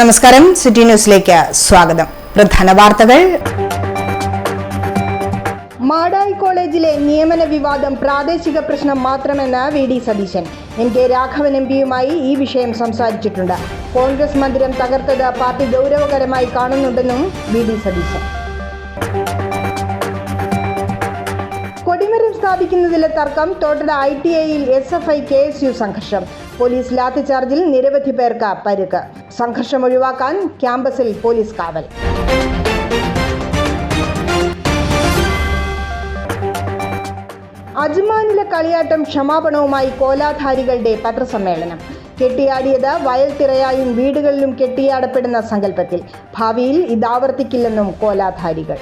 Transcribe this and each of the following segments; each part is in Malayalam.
നമസ്കാരം, സിറ്റി ന്യൂസിലേക്ക് സ്വാഗതം. പ്രധാന വാർത്തകൾ. മാടായി കോളേജിലെ നിയമന വിവാദം പ്രാദേശിക പ്രശ്നം മാത്രമെന്ന് VD സതീശൻ. MK രാഘവൻ MPയുമായി ഈ വിഷയം സംസാരിച്ചിട്ടുണ്ട്. കോൺഗ്രസ് മന്ദിരം തകർത്തത് പാർട്ടി ഗൗരവകരമായി കാണുന്നുണ്ടെന്നും VD സതീശൻ. കൊടിമരം സ്ഥാപിക്കുന്നതിലെ തർക്കം തോട്ടട ITIയിൽ SFI KSU സംഘർഷം. പോലീസ് ലാത്തിചാർജിൽ നിരവധി പേർക്ക് പരിക്ക്. സംഘർഷം ഒഴിവാക്കാൻ ക്യാമ്പസിൽ പോലീസ് കാവൽ. അജ്മാനിലെ കളിയാട്ടം ക്ഷമാപണവുമായി കോലാധാരികളുടെ പത്രസമ്മേളനം. കെട്ടിയാടിയത് വയൽ തിറയായും വീടുകളിലും കെട്ടിയാടപ്പെടുന്ന സങ്കല്പത്തിൽ. ഭാവിയിൽ ഇതാവർത്തിക്കില്ലെന്നും കോലാധാരികൾ.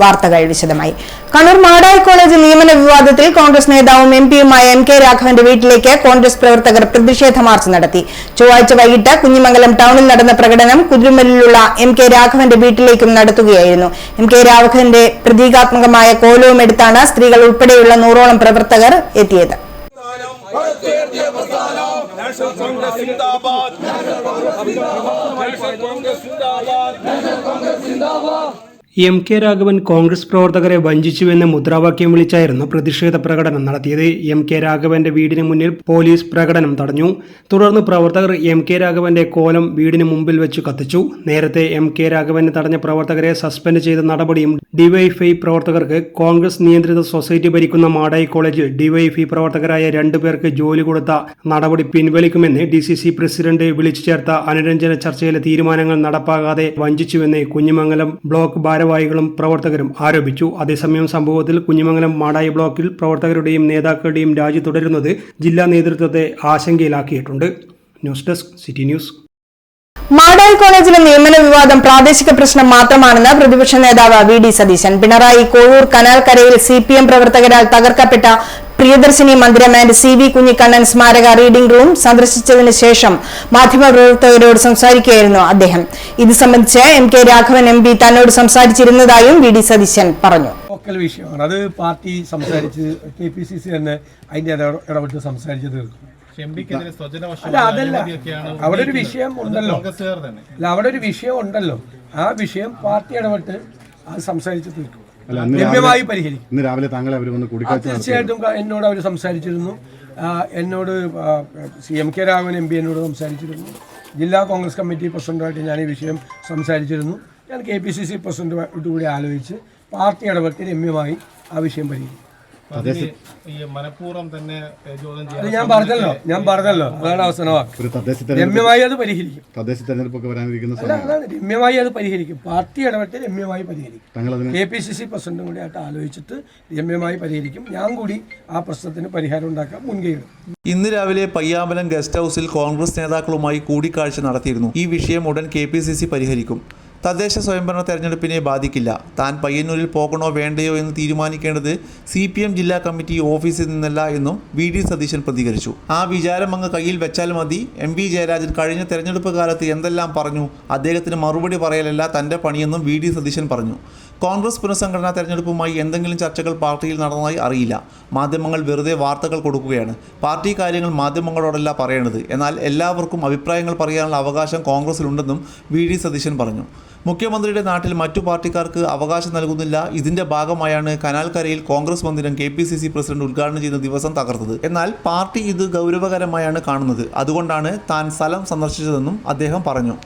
വാർത്തകൾ വിശദമായി. കണ്ണൂർ മാടായി കോളേജ് നിയമന വിവാദത്തിൽ കോൺഗ്രസ് നേതാവും MPയുമായ MK രാഘവന്റെ വീട്ടിലേക്ക് കോൺഗ്രസ് പ്രവർത്തകർ പ്രതിഷേധ മാർച്ച് നടത്തി. ചൊവ്വാഴ്ച വൈകിട്ട് കുഞ്ഞിമംഗലം ടൗണിൽ നടന്ന പ്രകടനം കുതിരുമലിലുള്ള MK രാഘവന്റെ വീട്ടിലേക്കും നടത്തുകയായിരുന്നു. MK രാഘവന്റെ പ്രതീകാത്മകമായ കോലവുമെടുത്താണ് സ്ത്രീകൾ ഉൾപ്പെടെയുള്ള 100ഓളം പ്രവർത്തകർ എത്തിയത്. MK രാഘവൻ കോൺഗ്രസ് പ്രവർത്തകരെ വഞ്ചിച്ചുവെന്ന് മുദ്രാവാക്യം വിളിച്ചായിരുന്നു പ്രതിഷേധ പ്രകടനം നടത്തിയത്. MK രാഘവന്റെ വീടിന് മുന്നിൽ പോലീസ് പ്രകടനം തടഞ്ഞു. തുടർന്ന് പ്രവർത്തകർ MK രാഘവന്റെ കോലം വീടിന് മുമ്പിൽ വെച്ച് കത്തിച്ചു. നേരത്തെ MK രാഘവനെ തടഞ്ഞ പ്രവർത്തകരെ സസ്പെൻഡ് ചെയ്ത നടപടിയും DYFI പ്രവർത്തകർക്ക് കോൺഗ്രസ് നിയന്ത്രിത സൊസൈറ്റി ഭരിക്കുന്ന മാടായി കോളേജിൽ DYFI പ്രവർത്തകരായ 2 പേർക്ക് ജോലി കൊടുത്ത നടപടി പിൻവലിക്കുമെന്ന് DCC പ്രസിഡന്റ് വിളിച്ചു ചേർത്ത അനുരഞ്ജന ചർച്ചയിലെ തീരുമാനങ്ങൾ നടപ്പാകാതെ വഞ്ചിച്ചുവെന്ന് കുഞ്ഞിമംഗലം ബ്ലോക്ക് ഭാരവാഹികളും പ്രവർത്തകരും ആരോപിച്ചു. അതേസമയം സംഭവത്തിൽ കുഞ്ഞിമംഗലം മാടായി ബ്ലോക്കിൽ പ്രവർത്തകരുടെയും നേതാക്കളുടെയും രാജി തുടരുന്നത് ജില്ലാ നേതൃത്വത്തെ ആശങ്കയിലാക്കിയിട്ടുണ്ട്. News desk, city news. Madayi കോളേജിലെ നിയമന വിവാദം പ്രാദേശിക പ്രശ്നം മാത്രമാണെന്ന് പ്രതിപക്ഷ നേതാവ് VD സതീശൻ. പിണറായി കോഴൂർ കനാൽക്കരയിൽ CPM പ്രവർത്തകരാൽ തകർക്കപ്പെട്ട പ്രിയദർശിനി മന്ദിരം ആൻഡ് CV കുഞ്ഞിക്കണ്ണൻ സ്മാരക റീഡിംഗ് റൂം സന്ദർശിച്ചതിന് ശേഷം മാധ്യമപ്രവർത്തകരോട് സംസാരിക്കുകയായിരുന്നു അദ്ദേഹം. ഇത് സംബന്ധിച്ച് MK രാഘവൻ MP തന്നോട് സംസാരിച്ചിരുന്നതായും VD സതീശൻ പറഞ്ഞു. ലോക്കൽ വിഷയമാണ് അത്. പാർട്ടി സംസാരിച്ച് KPCC തന്നെ അതിന്റെ ഇടപെട്ട് സംസാരിച്ച് തീർക്കും. അവിടെ ഒരു വിഷയം ഉണ്ടല്ലോ, അവിടെ ഒരു വിഷയം ഉണ്ടല്ലോ, ആ വിഷയം പാർട്ടി ഇടപെട്ട് അത് സംസാരിച്ച് തീർക്കും, രമ്യമായി പരിഹരിക്കും. ഇന്ന് രാവിലെ താങ്കളെ തീർച്ചയായിട്ടും എന്നോട് അവർ സംസാരിച്ചിരുന്നു. എന്നോട് MK രാഘവൻ MP എന്നോട് സംസാരിച്ചിരുന്നു. ജില്ലാ കോൺഗ്രസ് കമ്മിറ്റി പ്രസിഡന്റുമായിട്ട് ഞാൻ ഈ വിഷയം സംസാരിച്ചിരുന്നു. ഞാൻ KPCC പ്രസിഡന്റുമായിട്ട് കൂടി ആലോചിച്ച് പാർട്ടി ഇടപെട്ട് രമ്യമായി ആ വിഷയം പരിഹരിക്കും. ഞാൻ പറഞ്ഞല്ലോ അതാണ് അവസാനവാക്ക്. രമ്യമായി അത് പരിഹരിക്കും. തദ്ദേശ തെരഞ്ഞെടുപ്പൊക്കെ വരാനിരിക്കുന്ന രമ്യമായി അത് പരിഹരിക്കും. പാർട്ടി ഇടപെട്ട് രമ്യമായി പരിഹരിക്കും. KPCC പ്രസിഡന്റും കൂടി ആയിട്ട് ആലോചിച്ചിട്ട് രമ്യമായി പരിഹരിക്കും. ഞാൻ കൂടി ആ പ്രശ്നത്തിന് പരിഹാരം ഉണ്ടാക്കാൻ മുൻകൈയിടും. ഇന്ന് രാവിലെ പയ്യാമ്പലം ഗസ്റ്റ് ഹൗസിൽ കോൺഗ്രസ് നേതാക്കളുമായി കൂടിക്കാഴ്ച നടത്തിയിരുന്നു. ഈ വിഷയം ഉടൻ KPCC പരിഹരിക്കും. തദ്ദേശ സ്വയംഭരണ തെരഞ്ഞെടുപ്പിനെ ബാധിക്കില്ല. താൻ പയ്യന്നൂരിൽ പോകണോ വേണ്ടയോ എന്ന് തീരുമാനിക്കേണ്ടത് CPM ജില്ലാ കമ്മിറ്റി ഓഫീസിൽ നിന്നല്ല എന്നും VD സതീശൻ പ്രതികരിച്ചു. ആ വിചാരം അങ്ങ് കയ്യിൽ വെച്ചാൽ മതി. MV ജയരാജൻ കഴിഞ്ഞ തെരഞ്ഞെടുപ്പ് കാലത്ത് എന്തെല്ലാം പറഞ്ഞു, അദ്ദേഹത്തിന് മറുപടി പറയലല്ല തൻ്റെ പണിയെന്നും VD സതീശൻ പറഞ്ഞു. കോൺഗ്രസ് പുനഃസംഘടനാ തെരഞ്ഞെടുപ്പുമായി എന്തെങ്കിലും ചർച്ചകൾ പാർട്ടിയിൽ നടന്നതായി അറിയില്ല. മാധ്യമങ്ങൾ വെറുതെ വാർത്തകൾ കൊടുക്കുകയാണ്. പാർട്ടി കാര്യങ്ങൾ മാധ്യമങ്ങളോടല്ല പറയേണ്ടത്. എന്നാൽ എല്ലാവർക്കും അഭിപ്രായങ്ങൾ പറയാനുള്ള അവകാശം കോൺഗ്രസിലുണ്ടെന്നും VD സതീശൻ പറഞ്ഞു. മുഖ്യമന്ത്രിയുടെ നാട്ടിൽ മറ്റു പാർട്ടിക്കാർക്ക് അവകാശം നൽകുന്നില്ല. ഇതിന്റെ ഭാഗമായാണ് കനാൽക്കരയിൽ കോൺഗ്രസ് മന്ദിരം KPCC പ്രസിഡന്റ് ഉദ്ഘാടനം ചെയ്യുന്ന ദിവസം തകർത്തത്. എന്നാൽ പാർട്ടി ഇത് ഗൗരവകരമായാണ് കാണുന്നത്. അതുകൊണ്ടാണ് താൻ സ്ഥലം സന്ദർശിച്ചതെന്നും അദ്ദേഹം പറഞ്ഞു.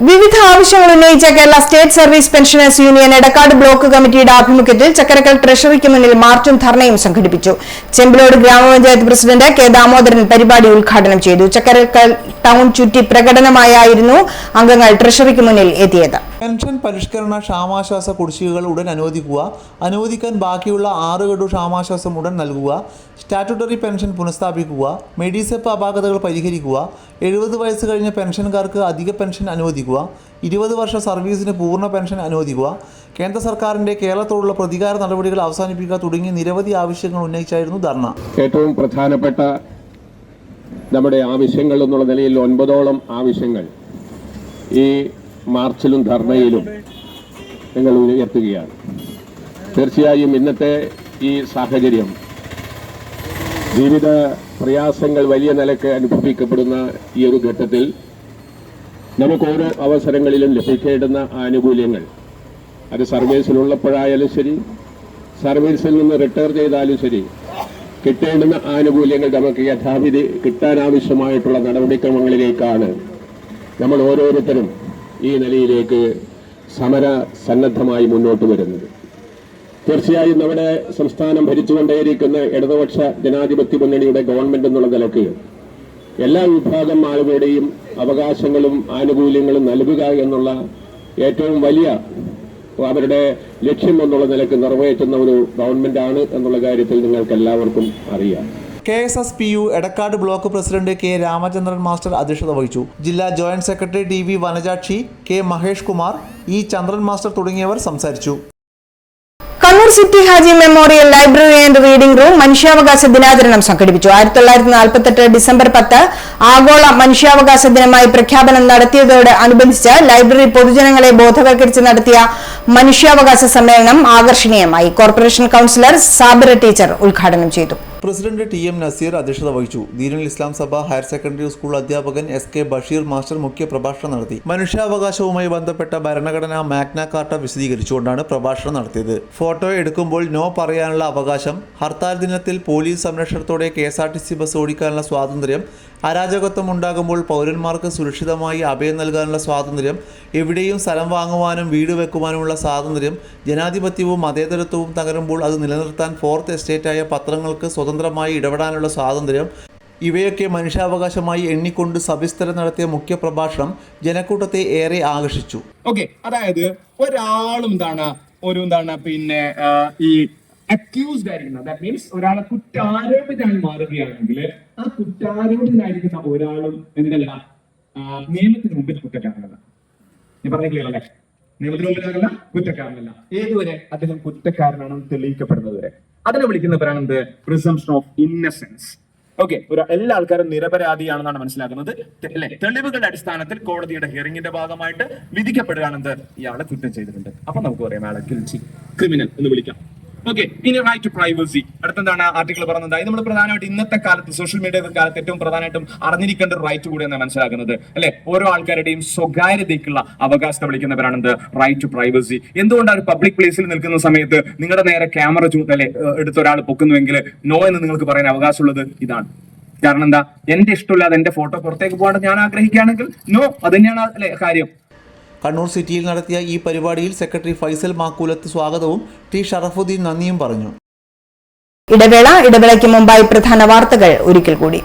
വിവിധ ആവശ്യങ്ങൾ ഉന്നയിച്ച Kerala state service pensioners union Edakkad block കമ്മിറ്റിയുടെ ആഭിമുഖ്യത്തിൽ ചക്കരക്കൽ ട്രഷറിക്ക് മുന്നിൽ മാർച്ചും ധർണയും സംഘടിപ്പിച്ചു. ചെമ്പിലോട് ഗ്രാമപഞ്ചായത്ത് പ്രസിഡന്റ് K ദാമോദരൻ പരിപാടി ഉദ്ഘാടനം ചെയ്തു. ചക്കരക്കൽ ടൗൺ ചുറ്റി പ്രകടനമായായിരുന്നു അംഗങ്ങൾ ട്രഷറിക്ക് മുന്നിൽ എത്തിയത്. പെൻഷൻ പരിഷ്കരണ ക്ഷാമാശ്വാസ കുടിശ്ശികകൾ ഉടൻ അനുവദിക്കുക, അനുവദിക്കാൻ ബാക്കിയുള്ള 6 ഗഡു ക്ഷാമാശ്വാസം ഉടൻ നൽകുക, സ്റ്റാറ്റ്യൂട്ടറി പെൻഷൻ പുനഃസ്ഥാപിക്കുക, മെഡിസെപ്പ് അപാകതകൾ പരിഹരിക്കുക, 70 വയസ്സ് കഴിഞ്ഞ പെൻഷൻകാർക്ക് അധിക പെൻഷൻ അനുവദിക്കുക, 20 വർഷ സർവീസിന് പൂർണ്ണ പെൻഷൻ അനുവദിക്കുക, കേന്ദ്ര സർക്കാരിൻ്റെ കേരളത്തോടുള്ള പ്രതികാര നടപടികൾ അവസാനിപ്പിക്കുക തുടങ്ങിയ നിരവധി ആവശ്യങ്ങൾ ഉന്നയിച്ചായിരുന്നു ധർണ. ഏറ്റവും പ്രധാനപ്പെട്ട നമ്മുടെ ആവശ്യങ്ങൾ എന്നുള്ള നിലയിൽ 9ഓളം ആവശ്യങ്ങൾ ഈ മാർച്ചിലും ധർണയിലും നിങ്ങൾ ഉയർത്തുകയാണ്. തീർച്ചയായും ഇന്നത്തെ ഈ സാഹചര്യം ജീവിത പ്രയാസങ്ങൾ വലിയ നിലക്ക് അനുഭവിക്കപ്പെടുന്ന ഈ ഒരു ഘട്ടത്തിൽ നമുക്ക് ഓരോ അവസരങ്ങളിലും ലഭിക്കേണ്ടുന്ന ആനുകൂല്യങ്ങൾ, അത് സർവീസിലുള്ളപ്പോഴായാലും ശരി, സർവീസിൽ നിന്ന് റിട്ടയർ ചെയ്താലും ശരി, കിട്ടേണ്ടുന്ന ആനുകൂല്യങ്ങൾ നമുക്ക് യഥാവിധി കിട്ടാനാവശ്യമായിട്ടുള്ള നടപടിക്രമങ്ങളിലേക്കാണ് നമ്മൾ ഓരോരുത്തരും ഈ നിലയിലേക്ക് സമര സന്നദ്ധമായി മുന്നോട്ട് വരുന്നത്. തീർച്ചയായും നമ്മുടെ സംസ്ഥാനം ഭരിച്ചുകൊണ്ടേയിരിക്കുന്ന ഇടതുപക്ഷ ജനാധിപത്യ മുന്നണിയുടെ ഗവൺമെന്റ് എന്നുള്ള നിലയ്ക്ക് എല്ലാ വിഭാഗം ആളുകളുടെയും അവകാശങ്ങളും ആനുകൂല്യങ്ങളും നൽകുക എന്നുള്ള ഏറ്റവും വലിയ അവരുടെ ലക്ഷ്യം എന്നുള്ള നിലയ്ക്ക് നിറവേറ്റുന്ന ഒരു ഗവൺമെന്റാണ് എന്നുള്ള കാര്യത്തിൽ നിങ്ങൾക്ക് എല്ലാവർക്കും അറിയാം. KSSPU Edakkad block president K. Ramachandran master അധ്യക്ഷത വഹിച്ചു. ജില്ലാ joint secretary DV Vanajakshi, K. Mahesh Kumar, E. ചന്ദ്രൻ മാസ്റ്റർ തുടങ്ങിയവർ സംസാരിച്ചു. Kannur city Haji memorial library and reading room മനുഷ്യാവകാശ ദിനാചരണം സംഘടിപ്പിച്ചു. 1948 ഡിസംബർ 10 ആഗോള മനുഷ്യാവകാശ ദിനമായി പ്രഖ്യാപനം നടത്തിയതോട് അനുബന്ധിച്ച് ലൈബ്രറി പൊതുജനങ്ങളെ ബോധവൽക്കരിച്ച് നടത്തിയ മനുഷ്യാവകാശ സമ്മേളനം ആകർഷണീയമായി. കോർപ്പറേഷൻ കൗൺസിലർ സാബിറ ടീച്ചർ ഉദ്ഘാടനം ചെയ്തു. പ്രസിഡന്റ് TM നസീർ അധ്യക്ഷത വഹിച്ചു. ദീനുൽ ഇസ്ലാം സഭ ഹയർ സെക്കൻഡറി സ്കൂൾ അധ്യാപകൻ SK ബഷീർ മാസ്റ്റർ മുഖ്യ പ്രഭാഷണം നടത്തി. മനുഷ്യാവകാശവുമായി ബന്ധപ്പെട്ട ഭരണഘടനാ മാഗ്ന കാർട്ട വിശദീകരിച്ചുകൊണ്ടാണ് പ്രഭാഷണം നടത്തിയത്. ഫോട്ടോ എടുക്കുമ്പോൾ നോ പറയാനുള്ള അവകാശം, ഹർത്താൽ ദിനത്തിൽ പോലീസ് സംരക്ഷണത്തോടെ KSRTC ബസ് ഓടിക്കാനുള്ള സ്വാതന്ത്ര്യം, അരാജകത്വം ഉണ്ടാകുമ്പോൾ പൗരന്മാർക്ക് സുരക്ഷിതമായി അഭയം നൽകാനുള്ള സ്വാതന്ത്ര്യം, എവിടെയും സ്ഥലം വാങ്ങുവാനും വീട് വെക്കുവാനുമുള്ള സ്വാതന്ത്ര്യം, ജനാധിപത്യവും മതേതരത്വവും തകരുമ്പോൾ അത് നിലനിർത്താൻ ഫോർത്ത് എസ്റ്റേറ്റായ പത്രങ്ങൾക്ക് സ്വതന്ത്രമായി ഇടപെടാനുള്ള സ്വാതന്ത്ര്യം, ഇവയൊക്കെ മനുഷ്യാവകാശമായി എണ്ണിക്കൊണ്ട് സവിസ്തരം നടത്തിയ മുഖ്യ പ്രഭാഷണം ജനക്കൂട്ടത്തെ ഏറെ ആകർഷിച്ചു. അതായത് ഒരാളും പിന്നെ ഈ അക്യൂസ്ഡ് ആയിരിക്കുന്ന, ദാറ്റ് മീൻസ് ഒരാളെ കുറ്റാരോപിതനായി മാറുകയാണെങ്കിൽ ആ കുറ്റാരോപിതനായിരിക്കുന്ന ഒരാളും എന്തല്ല നിയമത്തിന് മുമ്പിൽ കുറ്റക്കാരനല്ല. ഞാൻ പറഞ്ഞ ക്ലിയർ അല്ലേ? നിയമത്തിന് മുമ്പിൽ കുറ്റക്കാരനല്ല. ഏതുവരെ? അദ്ദേഹം കുറ്റക്കാരനാണെന്ന് തെളിയിക്കപ്പെടുന്നത് വരെ. അതിനെ വിളിക്കുന്ന പേരാണ് എന്ത്? പ്രിസംപ്ഷൻ ഓഫ് ഇന്നസെൻസ്. ഓക്കെ, എല്ലാ ആൾക്കാരും നിരപരാധിയാണെന്നാണ് മനസ്സിലാക്കുന്നത് അല്ലെ? തെളിവുകളുടെ അടിസ്ഥാനത്തിൽ കോടതിയുടെ ഹിയറിംഗിന്റെ ഭാഗമായിട്ട് വിധിക്കപ്പെടുകയാണെന്ത്? ഇയാളെ കുറ്റം ചെയ്തിട്ടുണ്ട്. അപ്പൊ നമുക്ക് പറയാം അയാളെ ഗിൽറ്റി, ക്രിമിനൽ എന്ന് വിളിക്കാം. ഓക്കെ, ഇനി റൈറ്റ് ടു പ്രൈവസി. അടുത്തെന്താണ് ആർട്ടിക്കിൾ പറഞ്ഞത്? ഇത് നമ്മൾ പ്രധാനമായിട്ട് ഇന്നത്തെ കാലത്ത്, സോഷ്യൽ മീഡിയ കാലത്ത് ഏറ്റവും പ്രധാനമായിട്ടും അറിഞ്ഞിരിക്കേണ്ട ഒരു റൈറ്റ് കൂടിയെന്ന് മനസ്സിലാക്കുന്നത് അല്ലെ? ഓരോ ആൾക്കാരുടെയും സ്വകാര്യതയ്ക്കുള്ള അവകാശത്തെ വിളിക്കുന്നവരാണ് എന്ത്? Right to privacy. എന്തുകൊണ്ടാണ് ഒരു പബ്ലിക് പ്ലേസിൽ നിൽക്കുന്ന സമയത്ത് നിങ്ങളുടെ നേരെ ക്യാമറ അല്ലെ എടുത്ത ഒരാൾ പൊക്കുന്നുവെങ്കിൽ നോ എന്ന് നിങ്ങൾക്ക് പറയാൻ അവകാശമുള്ളത്? ഇതാണ്. കാരണം എന്താ? എന്റെ ഇഷ്ടമില്ലാതെ എന്റെ ഫോട്ടോ പുറത്തേക്ക് പോകാണ്ട് ഞാൻ ആഗ്രഹിക്കുകയാണെങ്കിൽ നോ, അത് തന്നെയാണ് അല്ലെ കാര്യം. കണ്ണൂർ സിറ്റിയിൽ നടത്തിയ ഈ പരിപാടിയിൽ സെക്രട്ടറി ഫൈസൽ മാക്കൂലത്ത് സ്വാഗതവും T. ഷറഫുദ്ദീൻ നന്ദിയും പറഞ്ഞു. ഇടവേളയ്ക്ക് മുമ്പായി പ്രധാന വാർത്തകൾ ഒരിക്കൽ കൂടി.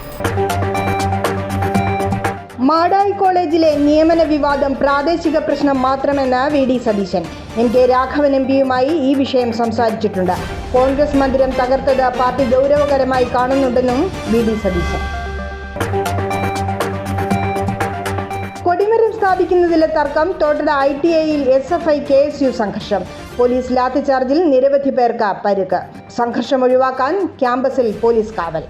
മാടായി കോളേജിലെ നിയമന വിവാദം പ്രാദേശിക പ്രശ്നം മാത്രമെന്ന് VD സതീശൻ. MK രാഘവൻ MPയുമായി ഈ വിഷയം സംസാരിച്ചിട്ടുണ്ട്. കോൺഗ്രസ് മന്ദിരം തകർത്തത് പാർട്ടി ഗൗരവകരമായി കാണുന്നുണ്ടെന്നും VD സതീശൻ. കൊടിമരം സ്ഥാപിക്കുന്നതിലെ തർക്കം തോട്ടട ITIയിൽ SFI KSU സംഘർഷം. പോലീസ് ലാത്തിചാർജിൽ നിരവധി പേർക്ക് പരിക്ക്. സംഘർഷം ഒഴിവാക്കാൻ ക്യാമ്പസിൽ പോലീസ് കാവൽ.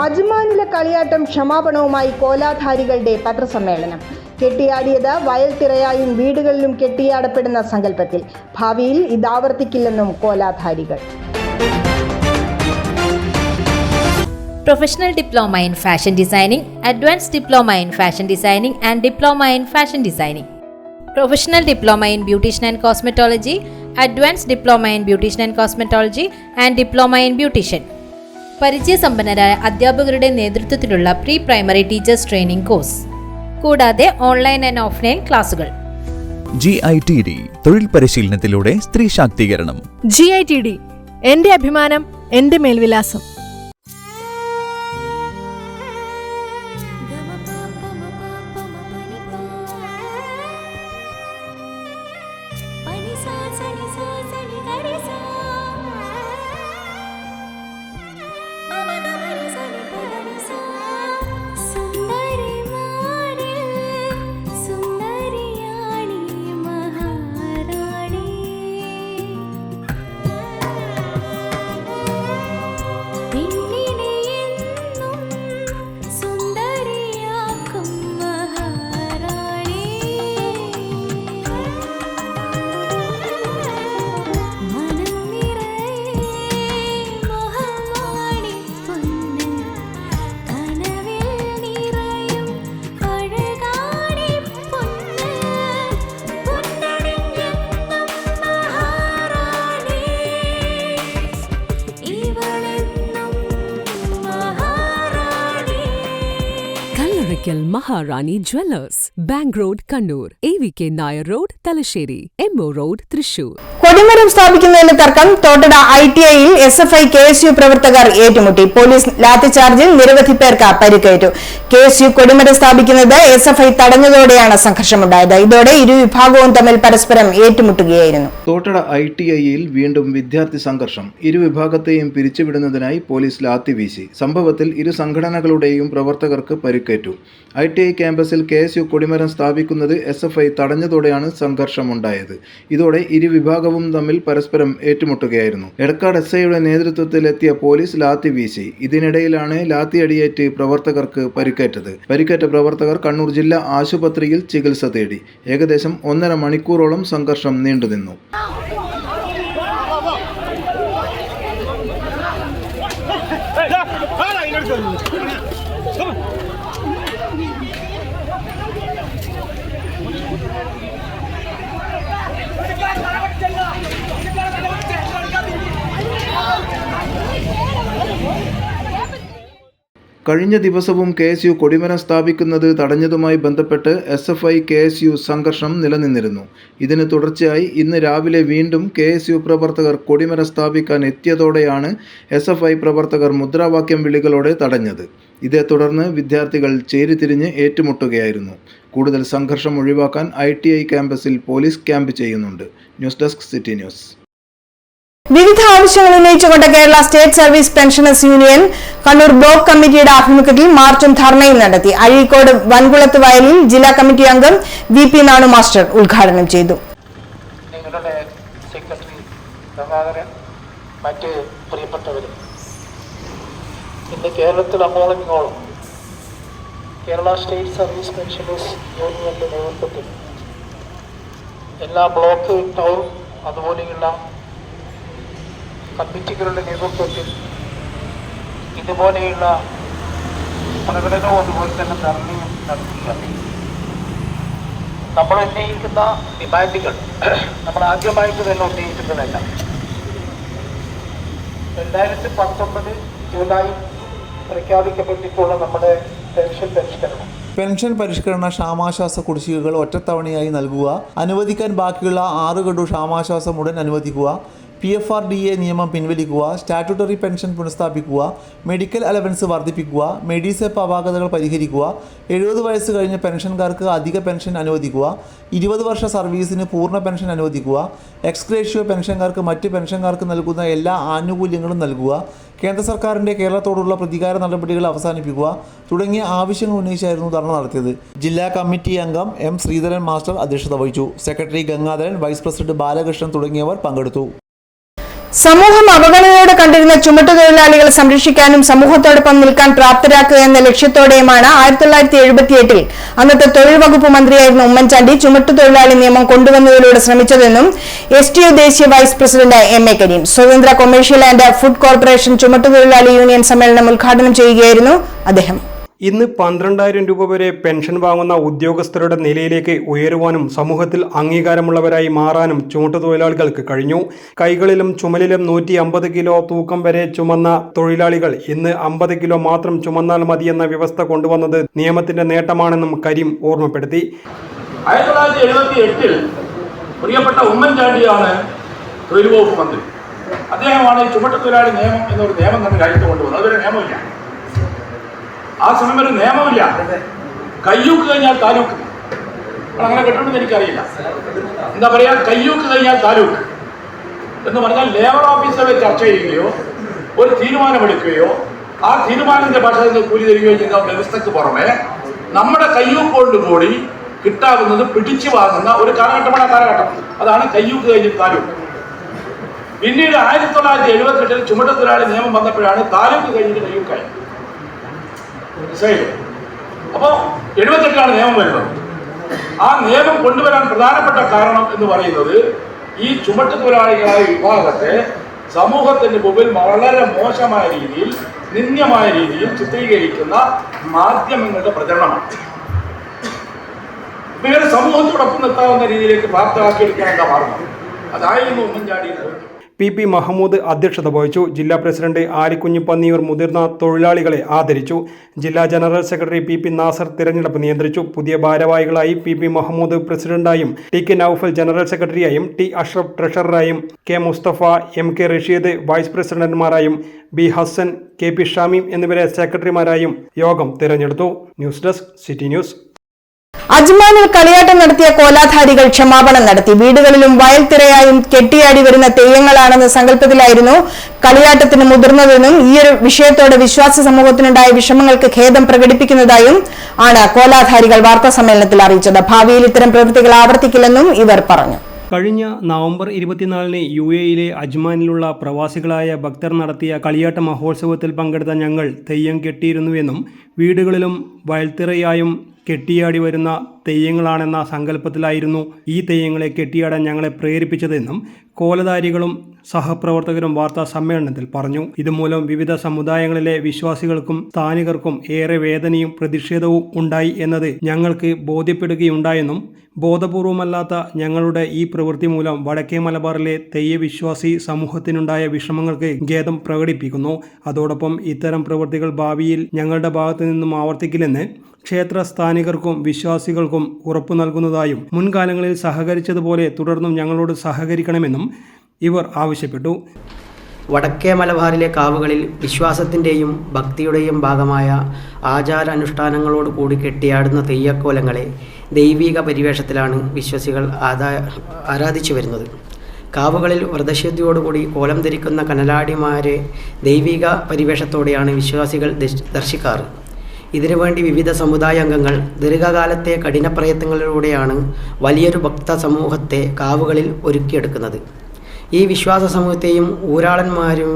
അജ്മാനിലെ കളിയാട്ടം ക്ഷമാപണവുമായി കോലാധാരികളുടെ പത്രസമ്മേളനം. കെട്ടിയാടിയത് വയൽത്തിറയായും വീടുകളിലും കെട്ടിയാടപ്പെടുന്ന സങ്കല്പത്തിൽ. ഭാവിയിൽ ഇതാവർത്തിക്കില്ലെന്നും കോലാധാരികൾ. Professional Diploma in Fashion Designing, Advanced Diploma in Fashion Designing and Diploma in Fashion Designing. Professional Diploma in Beautician and Cosmetology, Advanced Diploma in Beautician and Cosmetology and Diploma in Beautician. പരിചയസമ്പന്നരായ അധ്യാപകരുടെ നേതൃത്വത്തിലുള്ള pre primary teachers training course, കൂടാതെ ഓൺലൈൻ ആൻഡ് ഓഫ്ലൈൻ ക്ലാസുകൾ. GITD തൊഴിൽ പരിശീലനത്തിലൂടെ സ്ത്രീ ശാക്തീകരണം. GITD എന്റെ അഭിമാനം, എന്റെ മേൽവിലാസം. Irikal Maharani Jewellers, Bank Road, Kannur, AVK Nair Road, Talasheri, MO Road, Thrissur. കൊടിമരം സ്ഥാപിക്കുന്നതിന് തർക്കം തോട്ടട ITIയിൽ SFI KSU പ്രവർത്തകർ ഏറ്റുമുട്ടി. പോലീസ് ലാത്തിചാർജിൽ നിരവധി പേർക്ക് പരിക്കേറ്റു. KSU കൊടിമരം സ്ഥാപിക്കുന്നത് SFI തടഞ്ഞതോടെയാണ് സംഘർഷമുണ്ടായത്. ഇതോടെ ഇരുവിഭാഗവും തമ്മിൽ പരസ്പരം ഏറ്റുമുട്ടുകയായിരുന്നു. തോട്ടട ITIയിൽ വീണ്ടും വിദ്യാർത്ഥി സംഘർഷം. ഇരുവിഭാഗത്തെയും പിരിച്ചുവിടുന്നതിനായി പോലീസ് ലാത്തി വീശി. സംഭവത്തിൽ ഇരു സംഘടനകളുടെയും പ്രവർത്തകർക്ക് പരിക്കേറ്റു. ITI ക്യാമ്പസിൽ KSU കൊടിമരം സ്ഥാപിക്കുന്നത് SFI തടഞ്ഞതോടെയാണ് സംഘർഷമുണ്ടായത്. ഇതോടെ ഇരുവിഭാഗവും തമ്മിൽ പരസ്പരം ഏറ്റുമുട്ടുകയായിരുന്നു. എടക്കാട് SIയുടെ നേതൃത്വത്തിൽ എത്തിയ പോലീസ് ലാത്തി വീശി. ഇതിനിടയിലാണ് ലാത്തിയടിയേറ്റ് പ്രവർത്തകർക്ക് പരിക്കേറ്റത്. പരിക്കേറ്റ പ്രവർത്തകർ കണ്ണൂർ ജില്ലാ ആശുപത്രിയിൽ ചികിത്സ തേടി. ഏകദേശം 1.5 മണിക്കൂറോളം സംഘർഷം നീണ്ടുനിന്നു. കഴിഞ്ഞ ദിവസവും KSU കൊടിമരം സ്ഥാപിക്കുന്നത് തടഞ്ഞതുമായി ബന്ധപ്പെട്ട് SFI KSU സംഘർഷം നിലനിന്നിരുന്നു. ഇതിന് തുടർച്ചയായി ഇന്ന് രാവിലെ വീണ്ടും KSU പ്രവർത്തകർ കൊടിമരം സ്ഥാപിക്കാൻ എത്തിയതോടെയാണ് SFI പ്രവർത്തകർ മുദ്രാവാക്യം വിളികളോടെ തടഞ്ഞത്. ഇതേ തുടർന്ന് വിദ്യാർത്ഥികൾ ചേരിതിരിഞ്ഞ് ഏറ്റുമുട്ടുകയായിരുന്നു. കൂടുതൽ സംഘർഷം ഒഴിവാക്കാൻ ITI ക്യാമ്പസിൽ പോലീസ് ക്യാമ്പ് ചെയ്യുന്നുണ്ട്. News desk city news. വിവിധ ആവശ്യങ്ങൾ ഉന്നയിച്ചുകൊണ്ട് Kerala state service pensioners union Kannur block കമ്മിറ്റിയുടെ ആഭിമുഖ്യത്തിൽ മാർച്ചും ധർണയും നടത്തി. അഴീക്കോട് വൻകുളത്ത് വയലിൽ ജില്ലാ കമ്മിറ്റി അംഗം VP നാണു മാസ്റ്റർ ഉദ്ഘാടനം ചെയ്തു. നിങ്ങളുടെ സെക്രട്ടറി ഗംഗാധരൻ, മറ്റ് പ്രിയപ്പെട്ടവരും, ഇന്ന് കേരളത്തിൽ അങ്ങോളം ഇങ്ങോളം കേരള സ്റ്റേറ്റ് സർവീസ് പെൻഷനേഴ്സ് യൂണിയന്റെ നേതൃത്വത്തിൽ എല്ലാ ബ്ലോക്ക്, ടൗൺ, അതുപോലെയുള്ള കമ്മിറ്റികളുടെ നേതൃത്വത്തിൽ ഇതുപോലെയുള്ള പ്രകടനവും അതുപോലെ തന്നെ ധർണയും നടത്തുകയാണ്. നമ്മൾ ഉന്നയിക്കുന്ന ഡിമാൻഡുകൾ നമ്മൾ ആദ്യമായിട്ട് തന്നെ ഉന്നയിക്കുന്നതല്ല. 2019 ജൂലൈ പ്രഖ്യാപിക്കപ്പെട്ടിട്ടുള്ള നമ്മുടെ പെൻഷൻ പരിഷ്കരണ ക്ഷാമാശ്വാസ കുടിശ്ശികകൾ ഒറ്റത്തവണയായി നൽകുക, അനുവദിക്കാൻ ബാക്കിയുള്ള 6 ഗഡു ക്ഷാമാശ്വാസം ഉടൻ അനുവദിക്കുക, PFRDA നിയമം പിൻവലിക്കുക, സ്റ്റാറ്റ്യൂട്ടറി പെൻഷൻ പുനഃസ്ഥാപിക്കുക, മെഡിക്കൽ അലവൻസ് വർദ്ധിപ്പിക്കുക, മെഡിസെപ്പ് അപാകതകൾ പരിഹരിക്കുക, 70 വയസ്സ് കഴിഞ്ഞ പെൻഷൻകാർക്ക് അധിക പെൻഷൻ അനുവദിക്കുക, 20 വർഷ സർവീസിന് പൂർണ്ണ പെൻഷൻ അനുവദിക്കുക, എക്സ്ഗ്രേഷ്യോ പെൻഷൻകാർക്ക് മറ്റ് പെൻഷൻകാർക്ക് നൽകുന്ന എല്ലാ ആനുകൂല്യങ്ങളും നൽകുക, കേന്ദ്ര സർക്കാരിൻ്റെ കേരളത്തോടുള്ള പ്രതികാര നടപടികൾ അവസാനിപ്പിക്കുക തുടങ്ങിയ ആവശ്യങ്ങൾ ഉന്നയിച്ചായിരുന്നു ധർണ നടത്തിയത്. ജില്ലാ കമ്മിറ്റി അംഗം M. ശ്രീധരൻ മാസ്റ്റർ അധ്യക്ഷത വഹിച്ചു. Secretary Gangadharan, vice president Balakrishnan തുടങ്ങിയവർ പങ്കെടുത്തു. സമൂഹം അവഗണനയോടെ കണ്ടിരുന്ന ചുമട്ടുതൊഴിലാളികളെ സംരക്ഷിക്കാനും സമൂഹത്തോടൊപ്പം നിൽക്കാൻ പ്രാപ്തരാക്കുക എന്ന ലക്ഷ്യത്തോടെയുമാണ് 1978 അന്നത്തെ തൊഴിൽ വകുപ്പ് മന്ത്രിയായിരുന്ന ഉമ്മൻചാണ്ടി ചുമട്ടുതൊഴിലാളി നിയമം കൊണ്ടുവന്നതിലൂടെ ശ്രമിച്ചതെന്നും STU ദേശീയ വൈസ് പ്രസിഡന്റ് MA കരീം സ്വതന്ത്ര കൊമേഴ്ഷ്യൽ ആൻഡ് ഫുഡ് കോർപ്പറേഷൻ ചുമട്ടുതൊഴിലാളി യൂണിയൻ സമ്മേളനം ഉദ്ഘാടനം ചെയ്യുകയായിരുന്നു അദ്ദേഹം. ഇന്ന് 12,000 രൂപ വരെ പെൻഷൻ വാങ്ങുന്ന ഉദ്യോഗസ്ഥരുടെ നിലയിലേക്ക് ഉയരുവാനും സമൂഹത്തിൽ അംഗീകാരമുള്ളവരായി മാറാനും ചുമട്ടുതൊഴിലാളികൾക്ക് കഴിഞ്ഞു. കൈകളിലും ചുമലിലും 150 കിലോ തൂക്കം വരെ ചുമന്ന തൊഴിലാളികൾ ഇന്ന് 50 കിലോ മാത്രം ചുമന്നാൽ മതിയെന്ന വ്യവസ്ഥ കൊണ്ടുവന്നത് നിയമത്തിന്റെ നേട്ടമാണെന്നും കരീം ഓർമ്മപ്പെടുത്തി. 1978 പ്രിയപ്പെട്ട ഉമ്മൻചാണ്ടിയാണ് തൊഴിൽ വകുപ്പ് മന്ത്രി. അദ്ദേഹമാണ് ചുമട്ടുതൊഴിലാളി നിയമം എന്നൊരു നിയമം തന്നെ രാജ്യത്ത് കൊണ്ടുവന്നത്. അതൊരു നിയമമില്ല. ആ സമയം ഒരു നിയമമില്ല. കയ്യൂക്ക് കഴിഞ്ഞാൽ താലൂക്ക്. അങ്ങനെ കേട്ടിട്ടുണ്ടെന്ന് എനിക്കറിയില്ല. എന്താ പറയാ, കയ്യൂക്ക് കഴിഞ്ഞാൽ താലൂക്ക് എന്ന് പറഞ്ഞാൽ ലേബർ ഓഫീസറെ ചർച്ച ചെയ്യുകയോ ഒരു തീരുമാനമെടുക്കുകയോ ആ തീരുമാനത്തിന്റെ ഭാഷ കൂലി തരികയോ ചെയ്യുന്ന വ്യവസ്ഥക്ക് പുറമെ നമ്മുടെ കയ്യൂക്കോട് കൂടി കിട്ടാവുന്നത് പിടിച്ചു വാങ്ങുന്ന ഒരു കാലഘട്ടമാണ്. കാലഘട്ടം അതാണ് കയ്യൂക്ക് കഴിഞ്ഞ് താലൂക്ക്. പിന്നീട് 1978 ചുമട്ടുതൊഴിലാളി നിയമം വന്നപ്പോഴാണ് താലൂക്ക് കഴിഞ്ഞിട്ട് കയ്യൂക്കായി. അപ്പോൾ 78 നിയമം വരുന്നത്. ആ നിയമം കൊണ്ടുവരാൻ പ്രധാനപ്പെട്ട കാരണം എന്ന് പറയുന്നത് ഈ ചുമട്ടുതൊഴിലാളികളായ വിഭാഗത്തെ സമൂഹത്തിന്റെ മുമ്പിൽ വളരെ മോശമായ രീതിയിൽ, നിന്ദ്യമായ രീതിയിൽ ചിത്രീകരിക്കുന്ന മാധ്യമങ്ങളുടെ പ്രചരണമാണ്. ഇവരെ സമൂഹത്തോടൊപ്പം നിർത്താവുന്ന രീതിയിലേക്ക് പ്രാപ്തമാക്കിയെടുക്കാനുള്ള മാർഗം അതായിരുന്നു ഉമ്മൻചാണ്ടി. PP മഹമ്മൂദ് അധ്യക്ഷത വഹിച്ചു. ജില്ലാ പ്രസിഡന്റ് ആലിക്കുഞ്ഞ് പന്നിയൂർ മുതിർന്ന തൊഴിലാളികളെ ആദരിച്ചു. ജില്ലാ ജനറൽ സെക്രട്ടറി PP നാസർ തിരഞ്ഞെടുപ്പ് നിയന്ത്രിച്ചു. പുതിയ ഭാരവാഹികളായി PP മഹമ്മൂദ് പ്രസിഡന്റായും, TK നൌഫൽ ജനറൽ സെക്രട്ടറിയായും, T അഷ്റഫ് ട്രഷററായും, K Musthafa, MK Rasheed vice പ്രസിഡന്റുമാരായും, B ഹസൻ, KP ഷമീം എന്നിവരെ സെക്രട്ടറിമാരായും യോഗം തിരഞ്ഞെടുത്തു. News desk city news. അജ്മാനിൽ കളിയാട്ടം നടത്തിയ കോലാധാരികൾ ക്ഷമാപണം നടത്തി. വീടുകളിലും വയൽത്തിരയായും കെട്ടിയാടി വരുന്ന തെയ്യങ്ങളാണെന്ന സങ്കല്പത്തിലായിരുന്നു കളിയാട്ടത്തിന് മുതിർന്നതെന്നും ഈയൊരു വിഷയത്തോടെ വിശ്വാസ സമൂഹത്തിനുണ്ടായ വിഷമങ്ങൾക്ക് ഖേദം പ്രകടിപ്പിക്കുന്നതായും ആണ് കോലാധാരികൾ വാർത്താസമ്മേളനത്തിൽ അറിയിച്ചത്. ഭാവിയിൽ ഇത്തരം പ്രവൃത്തികൾ ആവർത്തിക്കില്ലെന്നും ഇവർ പറഞ്ഞു. കഴിഞ്ഞ നവംബർ 24-ന് UAE-യിലെ അജ്മാനിലുള്ള പ്രവാസികളായ ഭക്തർ നടത്തിയ കളിയാട്ട മഹോത്സവത്തിൽ പങ്കെടുത്ത ഞങ്ങൾ തെയ്യം കെട്ടിയിരുന്നുവെന്നും വീടുകളിലും വയൽത്തിറയായും കെട്ടിയാടി വരുന്ന തെയ്യങ്ങളാണെന്ന സങ്കല്പത്തിലായിരുന്നു ഈ തെയ്യങ്ങളെ കെട്ടിയാടാൻ ഞങ്ങളെ പ്രേരിപ്പിച്ചതെന്നും കോലധാരികളും സഹപ്രവർത്തകരും വാർത്താ സമ്മേളനത്തിൽ പറഞ്ഞു. ഇതുമൂലം വിവിധ സമുദായങ്ങളിലെ വിശ്വാസികൾക്കും സ്ഥാനികർക്കും ഏറെ വേദനയും പ്രതിഷേധവും ഉണ്ടായി എന്നത് ഞങ്ങൾക്ക് ബോധ്യപ്പെടുകയുണ്ടായെന്നും ബോധപൂർവമല്ലാത്ത ഞങ്ങളുടെ ഈ പ്രവൃത്തി മൂലം വടക്കേ മലബാറിലെ തെയ്യവിശ്വാസി സമൂഹത്തിനുണ്ടായ വിഷമങ്ങൾക്ക് ഖേദം പ്രകടിപ്പിക്കുന്നു. അതോടൊപ്പം ഇത്തരം പ്രവൃത്തികൾ ഭാവിയിൽ ഞങ്ങളുടെ ഭാഗത്തു നിന്നും ആവർത്തിക്കില്ലെന്ന് ക്ഷേത്ര സ്ഥാനികർക്കും വിശ്വാസികൾക്കും ഉറപ്പു നൽകുന്നതായും മുൻകാലങ്ങളിൽ സഹകരിച്ചതുപോലെ തുടർന്നും ഞങ്ങളോട് സഹകരിക്കണമെന്നും ഇവർ ആവശ്യപ്പെട്ടു. വടക്കേ മലബാറിലെ കാവുകളിൽ വിശ്വാസത്തിൻ്റെയും ഭക്തിയുടെയും ഭാഗമായ ആചാരാനുഷ്ഠാനങ്ങളോട് കൂടി കെട്ടിയാടുന്ന തെയ്യക്കോലങ്ങളെ ദൈവിക പരിവേഷത്തിലാണ് വിശ്വാസികൾ ആരാധിച്ചു വരുന്നത്. കാവുകളിൽ വ്രതശുദ്ധിയോടുകൂടി കോലം ധരിക്കുന്ന കനലാടിമാരെ ദൈവിക പരിവേഷത്തോടെയാണ് വിശ്വാസികൾ ദർശിക്കാറ്. ഇതിനുവേണ്ടി വിവിധ സമുദായ അംഗങ്ങൾ ദീർഘകാലത്തെ കഠിന പ്രയത്നങ്ങളിലൂടെയാണ് വലിയൊരു ഭക്ത സമൂഹത്തെ കാവുകളിൽ ഒരുക്കിയെടുക്കുന്നത്. ഈ വിശ്വാസ സമൂഹത്തെയും ഊരാളന്മാരും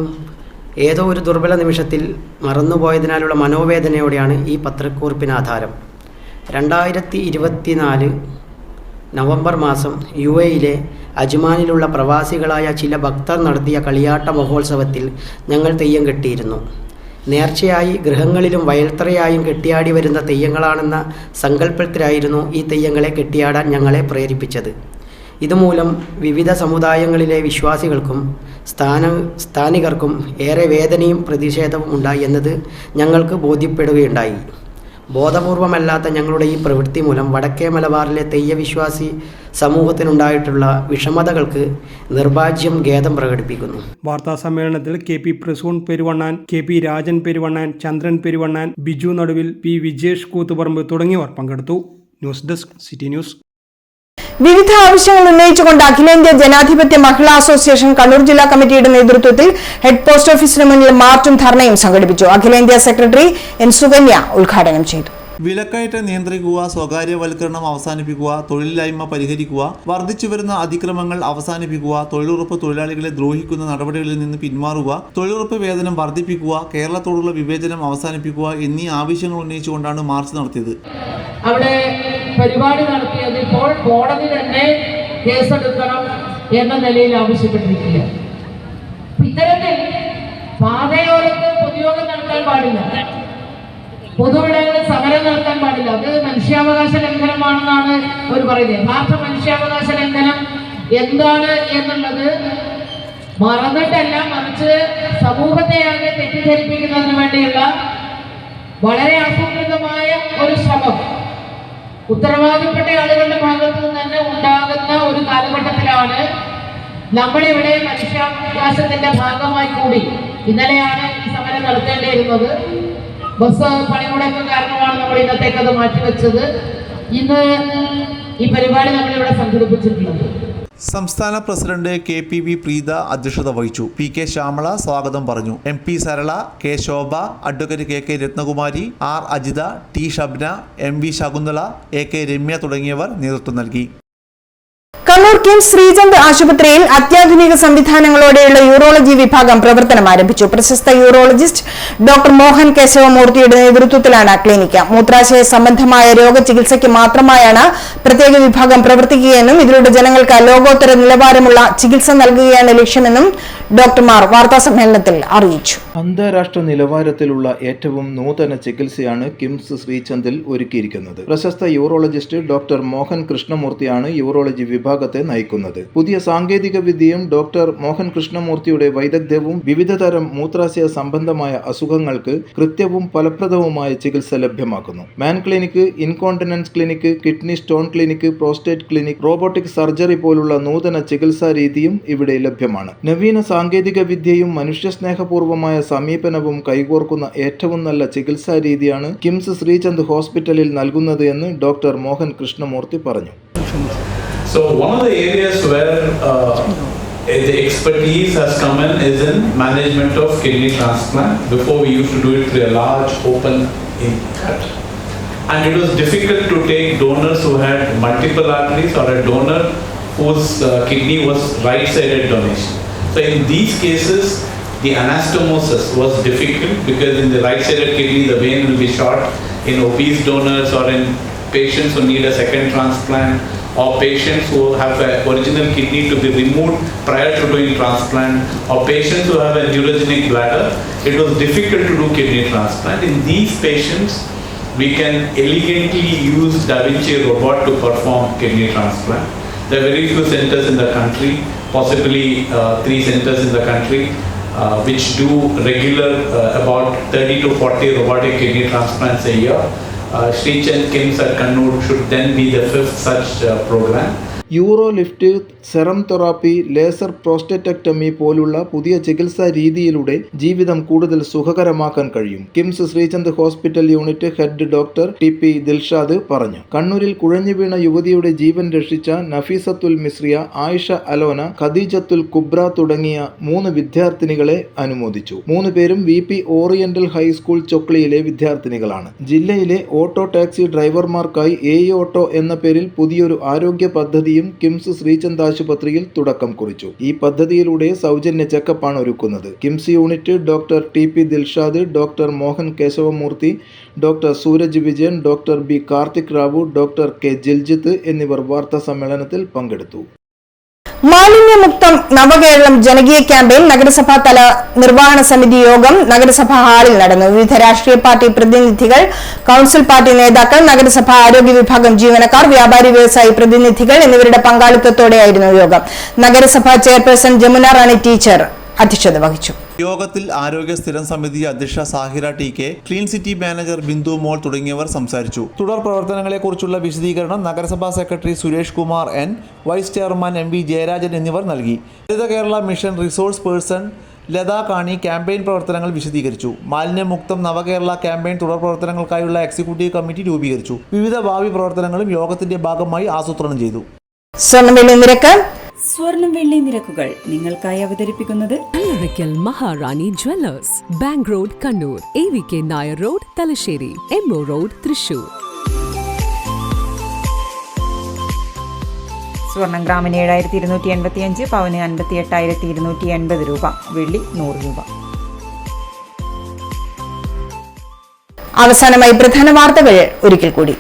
ഏതോ ഒരു ദുർബല നിമിഷത്തിൽ മറന്നുപോയതിനാലുള്ള മനോവേദനയോടെയാണ് ഈ പത്രക്കുറിപ്പിന് ആധാരം. 2024 നവംബർ മാസം UAE-യിലെ അജ്മാനിലുള്ള പ്രവാസികളായ ചില ഭക്തർ നടത്തിയ കളിയാട്ട മഹോത്സവത്തിൽ ഞങ്ങൾ തെയ്യം കെട്ടിയിരുന്നു. നേർച്ചയായി ഗൃഹങ്ങളിലും വയൽത്തറയായും കെട്ടിയാടി വരുന്ന തെയ്യങ്ങളാണെന്ന സങ്കല്പത്തിലായിരുന്നു ഈ തെയ്യങ്ങളെ കെട്ടിയാടാൻ ഞങ്ങളെ പ്രേരിപ്പിച്ചത്. ഇതുമൂലം വിവിധ സമുദായങ്ങളിലെ വിശ്വാസികൾക്കും സ്ഥാനികർക്കും ഏറെ വേദനയും പ്രതിഷേധവും ഉണ്ടായി എന്നത് ഞങ്ങൾക്ക് ബോധ്യപ്പെടുകയുണ്ടായി. ബോധപൂർവമല്ലാത്ത ഞങ്ങളുടെ ഈ പ്രവൃത്തി മൂലം വടക്കേ മലബാറിലെ തെയ്യവിശ്വാസി സമൂഹത്തിനുണ്ടായിട്ടുള്ള വിഷമതകൾക്ക് നിർഭാഗ്യം ഖേദം പ്രകടിപ്പിക്കുന്നു. വാർത്താ സമ്മേളനത്തിൽ KP പ്രസൂൺ പെരുവണ്ണാൻ, KP രാജൻ പെരുവണ്ണാൻ, ചന്ദ്രൻ പെരുവണ്ണാൻ, ബിജു നടുവിൽ, P വിജേഷ് കൂത്തുപറമ്പ് തുടങ്ങിയവർ പങ്കെടുത്തു. News desk city news. വിവിധ ആവശ്യങ്ങൾ ഉന്നയിച്ചുകൊണ്ട് അഖിലേന്ത്യാ ജനാധിപത്യ മഹിളാ അസോസിയേഷൻ കണ്ണൂർ ജില്ലാ കമ്മിറ്റിയുടെ നേതൃത്വത്തിൽ ഹെഡ് പോസ്റ്റ് ഓഫീസിന് മുന്നിൽ മാർച്ചും ധർണയും സംഘടിപ്പിച്ചു. അഖിലേന്ത്യാ സെക്രട്ടറി N സുകന്യ ഉദ്ഘാടനം ചെയ്തു. വിലക്കയറ്റം നിയന്ത്രിക്കുക, സ്വകാര്യവൽക്കരണം അവസാനിപ്പിക്കുക, തൊഴിലില്ലായ്മ പരിഹരിക്കുക, വർദ്ധിച്ചുവരുന്ന അതിക്രമങ്ങൾ അവസാനിപ്പിക്കുക, തൊഴിലുറപ്പ് തൊഴിലാളികളെ ദ്രോഹിക്കുന്ന നടപടികളിൽ നിന്ന് പിന്മാറുക, തൊഴിലുറപ്പ് വേതനം വർദ്ധിപ്പിക്കുക, കേരളത്തോടുള്ള വിവേചനം അവസാനിപ്പിക്കുക എന്നീ ആവശ്യങ്ങൾ ഉന്നയിച്ചുകൊണ്ടാണ് മാർച്ച് നടത്തിയത്. അവിടെ പരിപാടി നടത്തിയത് ഇപ്പോൾ കോടതി തന്നെ കേസെടുക്കണം എന്ന നിലയിൽ ആവശ്യപ്പെട്ടിരിക്കുക. ഇത്തരത്തിൽ പാതയോരത്ത് പൊതുയോഗം നടത്താൻ പാടില്ല, പൊതുവിടങ്ങളിൽ സമരം നടത്താൻ പാടില്ല. അത് മനുഷ്യാവകാശ ലംഘനമാണെന്നാണ് അവർ പറയുന്നത്. യഥാർത്ഥ മനുഷ്യാവകാശ ലംഘനം എന്താണ് എന്നുള്ളത് മറന്നിട്ടല്ല, മറിച്ച് സമൂഹത്തെയാകെ തെറ്റിദ്ധരിപ്പിക്കുന്നതിന് വേണ്ടിയുള്ള വളരെ ആസൂത്രിതമായ ഒരു ശ്രമം ഉത്തരവാദിപ്പെട്ട ആളുകളുടെ ഭാഗത്തു നിന്ന് തന്നെ ഉണ്ടാകുന്ന ഒരു കാലഘട്ടത്തിലാണ് നമ്മളിവിടെ മനുഷ്യാവകാശത്തിന്റെ ഭാഗമായി കൂടി ഇന്നലെയാണ് ഈ സമരം നടത്തേണ്ടിയിരുന്നത്. ബസ് പണിമുടക്ക് കാരണമാണ് നമ്മൾ ഇന്നത്തേക്ക് അത് മാറ്റിവെച്ചത്. ഇന്ന് ഈ പരിപാടി നമ്മളിവിടെ സംഘടിപ്പിച്ചിട്ടുള്ളത്. സംസ്ഥാന പ്രസിഡന്റ് KPV പ്രീത അധ്യക്ഷത വഹിച്ചു. PK ശ്യാമള സ്വാഗതം പറഞ്ഞു. MP Sarala, K Shobha, advocate KK Rathnakumari, R Ajitha, T Shabna, MV Shakunthala, AK Ramya തുടങ്ങിയവർ നേതൃത്വം നൽകി. കണ്ണൂർ കിംസ് ശ്രീചന്ദ് ആശുപത്രിയിൽ അത്യാധുനിക സംവിധാനങ്ങളോടെയുള്ള യൂറോളജി വിഭാഗം പ്രവർത്തനം ആരംഭിച്ചു. പ്രശസ്ത യൂറോളജിസ്റ്റ് ഡോക്ടർ മോഹൻ കേശവമൂർത്തിയുടെ നേതൃത്വത്തിലാണ് ക്ലിനിക്ക്. മൂത്രാശയ സംബന്ധമായ രോഗചികിത്സയ്ക്ക് മാത്രമായാണ് പ്രത്യേക വിഭാഗം പ്രവർത്തിക്കുകയെന്നും ഇതിലൂടെ ജനങ്ങൾക്ക് ലോകോത്തര നിലവാരമുള്ള ചികിത്സ നൽകുകയാണ് ലക്ഷ്യമെന്നും ഡോക്ടർമാർ വാർത്താസമ്മേളനത്തിൽ അറിയിച്ചു. അന്താരാഷ്ട്ര നിലവാരത്തിലുള്ള ഏറ്റവും നൂതന ചികിത്സയാണ് കിംസ് ശ്രീചന്ദിൽ ഒരുക്കിയിരിക്കുന്നത്. പ്രശസ്ത യൂറോളജിസ്റ്റ് ഡോക്ടർ മോഹൻ കൃഷ്ണമൂർത്തിയാണ് യൂറോളജി വിഭാഗത്തിൽ വിഭാഗത്തെ നയിക്കുന്നത്. പുതിയ സാങ്കേതിക വിദ്യയും ഡോക്ടർ മോഹൻ കൃഷ്ണമൂർത്തിയുടെ വൈദഗ്ധ്യവും വിവിധതരം മൂത്രാശയ സംബന്ധമായ അസുഖങ്ങൾക്ക് കൃത്യവും ഫലപ്രദവുമായ ചികിത്സ ലഭ്യമാക്കുന്നു. Man clinic, incontinence clinic, kidney stone clinic, prostate clinic, robotic surgery പോലുള്ള നൂതന ചികിത്സാ രീതിയും ഇവിടെ ലഭ്യമാണ്. നവീന സാങ്കേതിക വിദ്യയും മനുഷ്യസ്നേഹപൂർവമായ സമീപനവും കൈകോർക്കുന്ന ഏറ്റവും നല്ല ചികിത്സാ രീതിയാണ് കിംസ് ശ്രീചന്ദ് ഹോസ്പിറ്റലിൽ നൽകുന്നത് എന്ന് ഡോക്ടർ മോഹൻ കൃഷ്ണമൂർത്തി പറഞ്ഞു. So one of the areas where the expertise has come in is in management of kidney transplant. Before we used to do it through a large open cut, and it was difficult to take donors who had multiple arteries or a donor whose kidney was right-sided donation. So in these cases, the anastomosis was difficult because in the right-sided kidney the vein will be short. In obese donors or in patients who need a second transplant, or patients who have an original kidney to be removed prior to doing transplant, or patients who have a neurogenic bladder, it was difficult to do kidney transplant. In these patients, we can elegantly use Da Vinci robot to perform kidney transplant. There are very few centers in the country, possibly 3 centers in the country, which do regular about 30 to 40 robotic kidney transplants a year. Srichand Kims at Kannur should then be the 5th such program. Uro lift, serum therapy, laser prostatectomy പോലുള്ള പുതിയ ചികിത്സാ രീതിയിലൂടെ ജീവിതം കൂടുതൽ സുഖകരമാക്കാൻ കഴിയും. KIMS Sreechand hospital unit head doctor TP. Dilshad പറഞ്ഞു. കണ്ണൂരിൽ കുഴഞ്ഞു വീണ യുവതിയുടെ ജീവൻ രക്ഷിച്ച നഫീസത്തുൽ മിസ്രിയ, ആയിഷ അലോന, ഖദീജത്തുൽ കുബ്ര തുടങ്ങിയ 3 വിദ്യാർത്ഥിനികളെ അനുമോദിച്ചു. 3 പേരും VP ഓറിയന്റൽ ഹൈസ്കൂൾ ചൊക്ലിയിലെ വിദ്യാർത്ഥിനികളാണ്. ജില്ലയിലെ ഓട്ടോ ടാക്സി ഡ്രൈവർമാർക്കായി ഓട്ടോ എന്ന പേരിൽ പുതിയൊരു ആരോഗ്യ പദ്ധതി കിംസ് ശ്രീചന്ദ് ആശുപത്രിയിൽ തുടക്കം കുറിച്ചു. ഈ പദ്ധതിയിലൂടെ സൗജന്യ ചെക്കപ്പാണ് ഒരുക്കുന്നത്. KIMS unit doctor TP. Dilshad, doctor Mohan Keshavamurthy, doctor Sooraj Vijayan, doctor B. Karthik Rao, doctor K. Jiljith എന്നിവർ വാർത്താ സമ്മേളനത്തിൽ പങ്കെടുത്തു. മാലിന്യമുക്തം നവകേരളം ജനകീയ ക്യാമ്പയിൻ നഗരസഭാ തല നിർവഹണ സമിതി യോഗം നഗരസഭാ ഹാളിൽ നടന്നു. വിവിധ രാഷ്ട്രീയ പാർട്ടി പ്രതിനിധികൾ, കൌൺസിൽ പാർട്ടി നേതാക്കൾ, നഗരസഭാ ആരോഗ്യ വിഭാഗം ജീവനക്കാർ, വ്യാപാരി വ്യവസായി പ്രതിനിധികൾ എന്നിവരുടെ പങ്കാളിത്തത്തോടെയായിരുന്നു യോഗം. നഗരസഭാ ചെയർപേഴ്സൺ ജമുന റാണി ടീച്ചർ അധ്യക്ഷത വഹിച്ചു. യോഗത്തിൽ ആരോഗ്യ സ്ഥിരം സമിതി അധ്യക്ഷ സാഹിറ ടി.കെ., clean city manager Bindu Mol തുടങ്ങിയവർ സംസാരിച്ചു. തുടർ പ്രവർത്തനങ്ങളെക്കുറിച്ചുള്ള വിശദീകരണം നഗരസഭാ secretary Suresh Kumar N, vice chairman MV Jayarajan എന്നിവർ നൽകി. Haritha Kerala mission resource person Latha Kani campaign പ്രവർത്തനങ്ങൾ വിശദീകരിച്ചു. മാലിന്യമുക്തം നവകേരള ക്യാമ്പയിൻ തുടർ പ്രവർത്തനങ്ങൾക്കായുള്ള എക്സിക്യൂട്ടീവ് കമ്മിറ്റി രൂപീകരിച്ചു. വിവിധ ഭാവി പ്രവർത്തനങ്ങളും യോഗത്തിന്റെ ഭാഗമായി ആസൂത്രണം ചെയ്തു. സ്വർണം വെള്ളി നിരക്കുകൾ നിങ്ങൾക്കായി അവതരിപ്പിക്കുന്നത് Allarakkal Maharani jewellers, bank road Kannur, AVK Nair road Thalassery, MO road Thrissur. സ്വർണം ഗ്രാമിന് 7285, പവന് 58,280 രൂപ, വെള്ളി 100 രൂപ. അവസാനമായി പ്രധാന വാർത്തകൾ ഒരിക്കൽ കൂടി.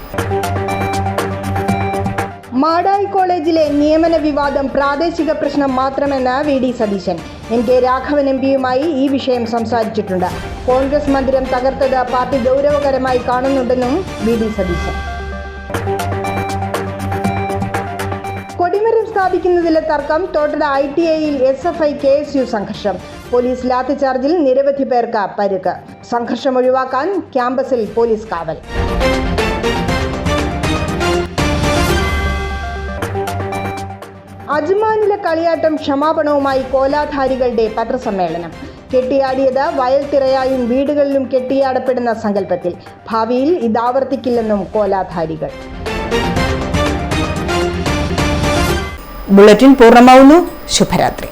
മാടായി കോളേജിലെ നിയമന വിവാദം പ്രാദേശിക പ്രശ്നം മാത്രമെന്ന് VD സതീശൻ. MK രാഘവൻ MPയുമായി ഈ വിഷയം സംസാരിച്ചിട്ടുണ്ട്. കോൺഗ്രസ് മന്ദിരം തകർത്തത് പാർട്ടി ഗൗരവകരമായി കാണുന്നുണ്ടെന്നും VD സതീശൻ. കൊടിമരം സ്ഥാപിക്കുന്നതിലെ തർക്കം, തോട്ടട ITIയിൽ SFI KSU സംഘർഷം. പോലീസ് ലാത്തിചാർജിൽ നിരവധി പേർക്ക് പരിക്ക്. സംഘർഷം ഒഴിവാക്കാൻ ക്യാമ്പസിൽ പോലീസ് കാവൽ. അജ്മാനിലെ കളിയാട്ടം ക്ഷമാപണവുമായി കോലാധാരികളുടെ പത്രസമ്മേളനം. കെട്ടിയാടിയത് വയൽത്തിറയായും വീടുകളിലും കെട്ടിയാടപ്പെടുന്ന സങ്കല്പത്തിൽ. ഭാവിയിൽ ഇതാവർത്തിക്കില്ലെന്നും കോലാധാരികൾ. ബുള്ളറ്റിൻ പൂർണ്ണമാവുന്നു. ശുഭരാത്രി.